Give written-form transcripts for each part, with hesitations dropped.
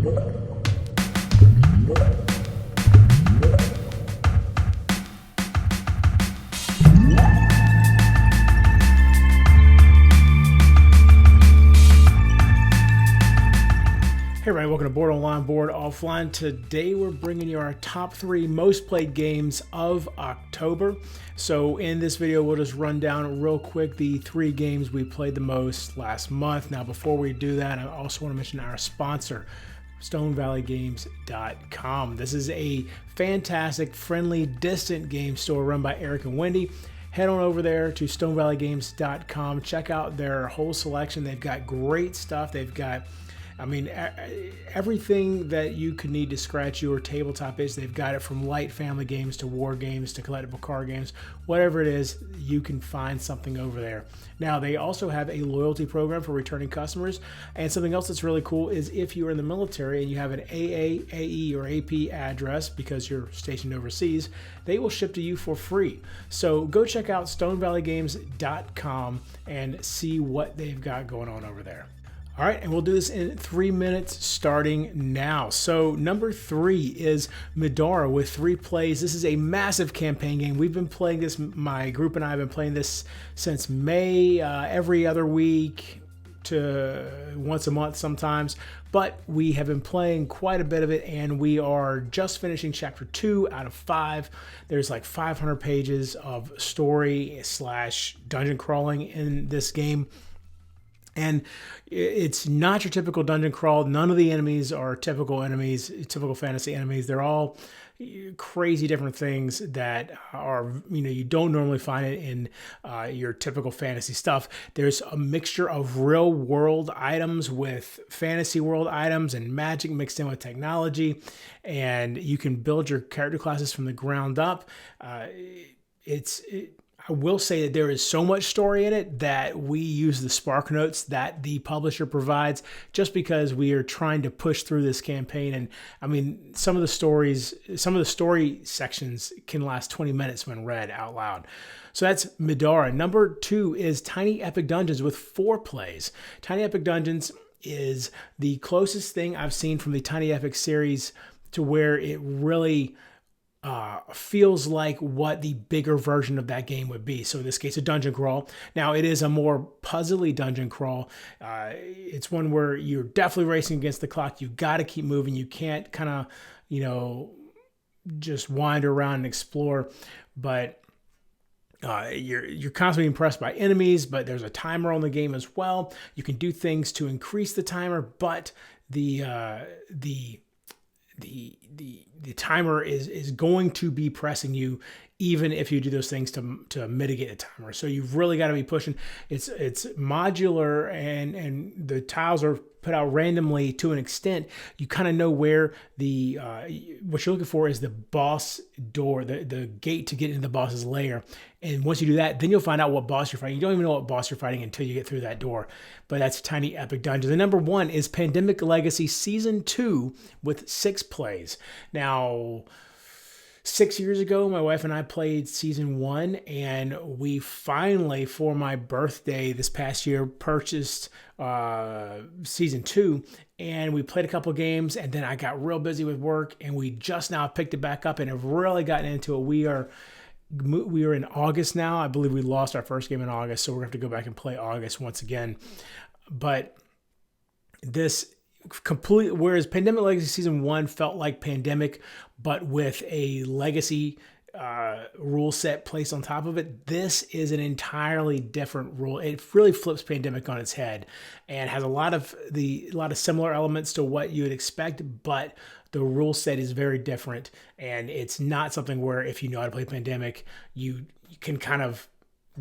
Hey everybody, welcome to Board Online, Board Offline. Today we're bringing you our top 3 most played games of October. So in this video, we'll just run down real quick the 3 games we played the most last month. Now before we do that, I also want to mention our sponsor, StoneValleyGames.com. This is a fantastic, friendly, distant game store run by Eric and Wendy. Head on over there to StoneValleyGames.com. Check out their whole selection. They've got great stuff. They've got everything that you could need to scratch your tabletop itch. They've got it from light family games to war games to collectible card games. Whatever it is, you can find something over there. Now, they also have a loyalty program for returning customers. And something else that's really cool is if you're in the military and you have an AA, AE, or AP address because you're stationed overseas, they will ship to you for free. So go check out StoneValleyGames.com and see what they've got going on over there. All right, and we'll do this in 3 minutes starting now. So number 3 is Madara with 3 plays. This is a massive campaign game. We've been playing this, my group and I have been playing this since May, every other week to once a month sometimes. But we have been playing quite a bit of it, and we are just finishing chapter 2 out of 5. There's like 500 pages of story / dungeon crawling in this game. And it's not your typical dungeon crawl. None of the enemies are typical enemies, typical fantasy enemies. They're all crazy different things that are, you don't normally find it in your typical fantasy stuff. There's a mixture of real world items with fantasy world items and magic mixed in with technology. And you can build your character classes from the ground up. I will say that there is so much story in it that we use the Spark Notes that the publisher provides just because we are trying to push through this campaign. And I mean, some of the story sections can last 20 minutes when read out loud. So that's Madara. Number 2 is Tiny Epic Dungeons with 4 plays. Tiny Epic Dungeons is the closest thing I've seen from the Tiny Epic series to where it really feels like what the bigger version of that game would be. So in this case, a dungeon crawl. Now it is a more puzzly dungeon crawl. It's one where you're definitely racing against the clock. You got to keep moving. You can't kind of, just wander around and explore. But you're constantly impressed by enemies. But there's a timer on the game as well. You can do things to increase the timer, but the timer is going to be pressing you even if you do those things to mitigate the timer. So you've really got to be pushing. It's modular and the tiles are put out randomly to an extent. You kind of know where the what you're looking for is the boss door, the gate to get into the boss's lair. And once you do that, then you'll find out what boss you're fighting. You don't even know what boss you're fighting until you get through that door. But that's Tiny Epic Dungeons. And number 1 is Pandemic Legacy Season 2 with 6 plays. Now, 6 years ago, my wife and I played Season 1, and we finally, for my birthday this past year, purchased Season 2, and we played a couple games, and then I got real busy with work, and we just now picked it back up and have really gotten into it. We are in August now. I believe we lost our first game in August, so we're going to have to go back and play August once again. But this whereas Pandemic Legacy Season 1 felt like Pandemic, but with a legacy rule set placed on top of it, this is an entirely different rule. It really flips Pandemic on its head and has a lot of similar elements to what you would expect, but the rule set is very different, and it's not something where if you know how to play Pandemic, you can kind of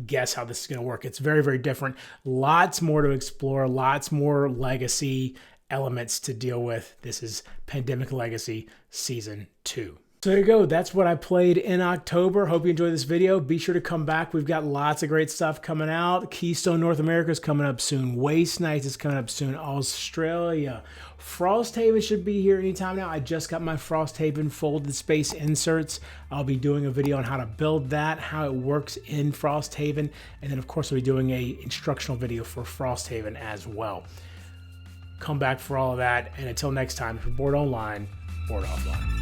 guess how this is going to work. It's very, very different. Lots more to explore, lots more legacy elements to deal with. This is Pandemic Legacy Season 2. So there you go. That's what I played in October. Hope you enjoyed this video. Be sure to come back. We've got lots of great stuff coming out. Keystone North America is coming up soon. Waste Nights is coming up soon. Australia. Frosthaven should be here anytime now. I just got my Frosthaven folded space inserts. I'll be doing a video on how to build that, how it works in Frosthaven, and then of course I'll be doing a instructional video for Frosthaven as well. come back for all of that. And until next time, if you're bored online, bored offline.